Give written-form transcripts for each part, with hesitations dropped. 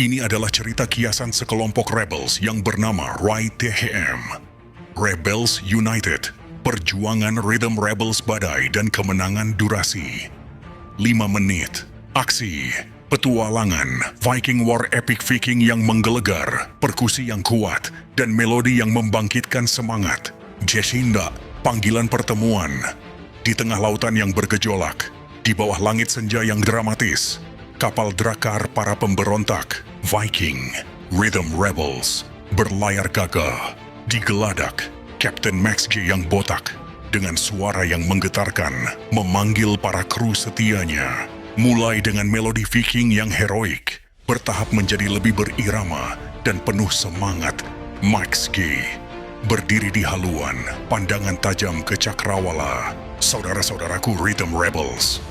Ini adalah cerita kiasan sekelompok rebels yang bernama RYTHM. Rebels United, perjuangan Rhythm Rebels badai dan kemenangan durasi. 5 menit, aksi, petualangan, Viking War epic Viking yang menggelegar, perkusi yang kuat, dan melodi yang membangkitkan semangat. Jeshinda, panggilan pertemuan. Di tengah lautan yang bergejolak, di bawah langit senja yang dramatis, kapal drakar para pemberontak, Viking, Rhythm Rebels, berlayar gagah. Di geladak, Captain Max G yang botak, dengan suara yang menggetarkan, memanggil para kru setianya. Mulai dengan melodi Viking yang heroik, bertahap menjadi lebih berirama dan penuh semangat. Max G berdiri di haluan, pandangan tajam ke cakrawala. Saudara-saudaraku Rhythm Rebels,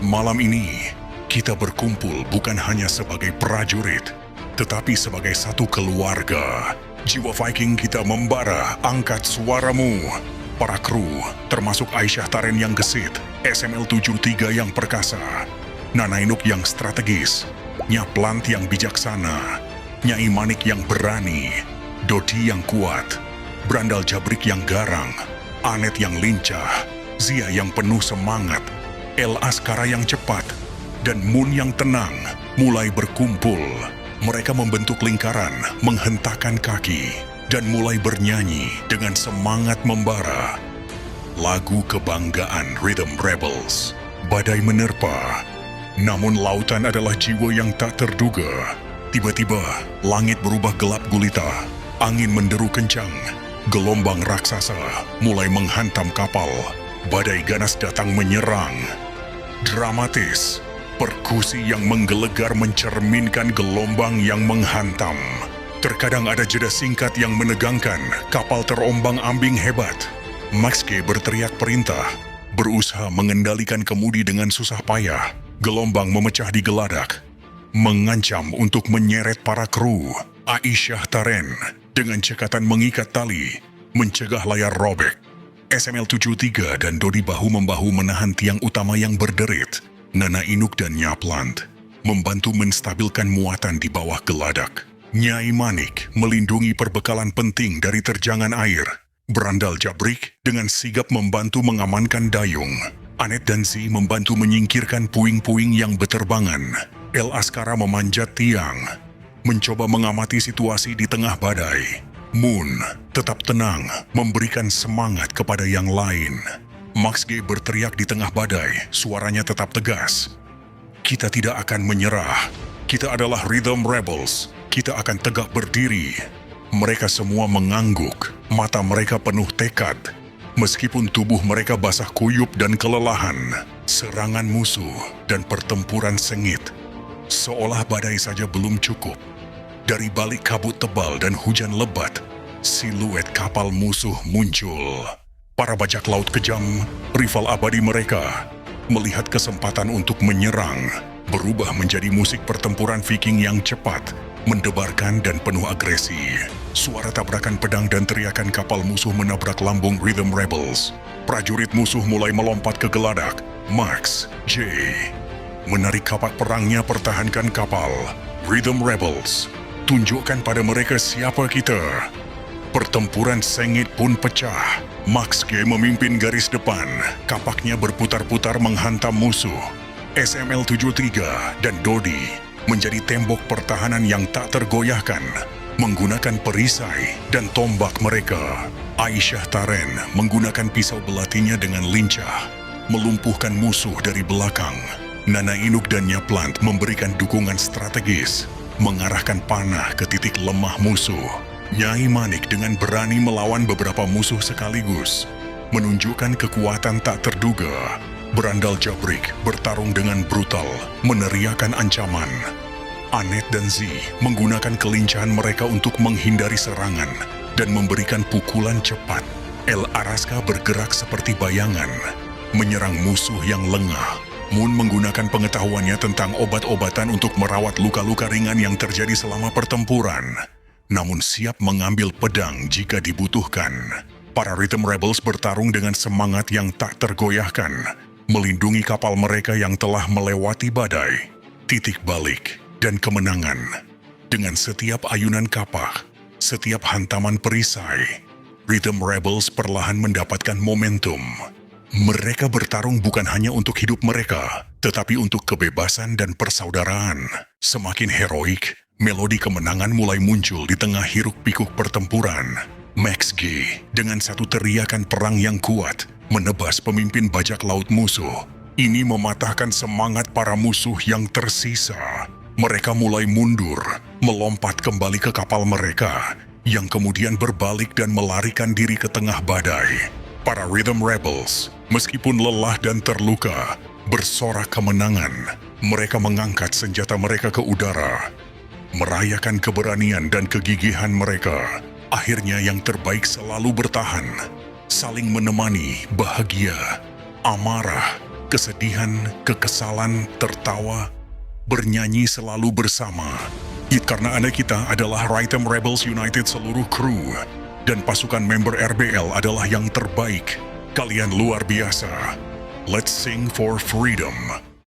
malam ini kita berkumpul bukan hanya sebagai prajurit, tetapi sebagai satu keluarga. Jiwa Viking kita membara, angkat suaramu. Para kru, termasuk Aisyah Taren yang gesit, SML-73 yang perkasa, Nanainuk yang strategis, Nyaplant yang bijaksana, Nyai Manik yang berani, Dodi yang kuat, Brandal Jabrik yang garang, Anet yang lincah, Zia yang penuh semangat, El Askara yang cepat, dan Moon yang tenang mulai berkumpul. Mereka membentuk lingkaran, menghentakkan kaki, dan mulai bernyanyi dengan semangat membara. Lagu kebanggaan Rhythm Rebels. Badai menerpa, namun lautan adalah jiwa yang tak terduga. Tiba-tiba, langit berubah gelap gulita, angin menderu kencang, gelombang raksasa mulai menghantam kapal. Badai ganas datang menyerang. Dramatis, perkusi yang menggelegar mencerminkan gelombang yang menghantam. Terkadang ada jeda singkat yang menegangkan, kapal terombang-ambing hebat. Max G berteriak perintah, berusaha mengendalikan kemudi dengan susah payah. Gelombang memecah di geladak, mengancam untuk menyeret para kru. Aisyah Taren dengan cekatan mengikat tali, mencegah layar robek. SML-73 dan Dodi bahu-membahu menahan tiang utama yang berderit. Nanainuk dan Nyaplant membantu menstabilkan muatan di bawah geladak. Nyai Manik melindungi perbekalan penting dari terjangan air. Brandal Jabrik dengan sigap membantu mengamankan dayung. Anet dan Zi membantu menyingkirkan puing-puing yang beterbangan. El Askara memanjat tiang, mencoba mengamati situasi di tengah badai. Moon tetap tenang, memberikan semangat kepada yang lain. Max G berteriak di tengah badai, suaranya tetap tegas. Kita tidak akan menyerah. Kita adalah Rhythm Rebels. Kita akan tegak berdiri. Mereka semua mengangguk, mata mereka penuh tekad. Meskipun tubuh mereka basah kuyup dan kelelahan, serangan musuh dan pertempuran sengit, seolah badai saja belum cukup. Dari balik kabut tebal dan hujan lebat, siluet kapal musuh muncul. Para bajak laut kejam, rival abadi mereka, melihat kesempatan untuk menyerang, berubah menjadi musik pertempuran Viking yang cepat, mendebarkan dan penuh agresi. Suara tabrakan pedang dan teriakan kapal musuh menabrak lambung Rhythm Rebels. Prajurit musuh mulai melompat ke geladak. Max J menarik kapak perangnya, pertahankan kapal. Rhythm Rebels, tunjukkan pada mereka siapa kita. Pertempuran sengit pun pecah. Max G memimpin garis depan, kapaknya berputar-putar menghantam musuh. SML-73 dan Dodi menjadi tembok pertahanan yang tak tergoyahkan, menggunakan perisai dan tombak mereka. Aisyah Taren menggunakan pisau belatinya dengan lincah, melumpuhkan musuh dari belakang. Nanainuk dan Nyaplant memberikan dukungan strategis, mengarahkan panah ke titik lemah musuh. Nyai Manik dengan berani melawan beberapa musuh sekaligus, menunjukkan kekuatan tak terduga. Brandal Jabrik bertarung dengan brutal, meneriakan ancaman. Anet dan Zi menggunakan kelincahan mereka untuk menghindari serangan dan memberikan pukulan cepat. El Araska bergerak seperti bayangan, menyerang musuh yang lengah. Moon menggunakan pengetahuannya tentang obat-obatan untuk merawat luka-luka ringan yang terjadi selama pertempuran, namun siap mengambil pedang jika dibutuhkan. Para Rhythm Rebels bertarung dengan semangat yang tak tergoyahkan, melindungi kapal mereka yang telah melewati badai. Titik balik dan kemenangan Dengan setiap ayunan kapak, setiap hantaman perisai, Rhythm Rebels perlahan mendapatkan momentum. Mereka bertarung bukan hanya untuk hidup mereka, tetapi untuk kebebasan dan persaudaraan. Semakin heroik, melodi kemenangan mulai muncul di tengah hiruk-pikuk pertempuran. Max G, dengan satu teriakan perang yang kuat, menebas pemimpin bajak laut musuh. Ini mematahkan semangat para musuh yang tersisa. Mereka mulai mundur, melompat kembali ke kapal mereka, yang kemudian berbalik dan melarikan diri ke tengah badai. Para Rhythm Rebels, meskipun lelah dan terluka, bersorak kemenangan. Mereka mengangkat senjata mereka ke udara, merayakan keberanian dan kegigihan mereka. Akhirnya yang terbaik selalu bertahan, saling menemani bahagia, amarah, kesedihan, kekesalan, tertawa, bernyanyi selalu bersama. Karena Anda kita adalah Rhythm Rebels United seluruh kru, dan pasukan member RBL adalah yang terbaik. Kalian luar biasa. Let's sing for freedom.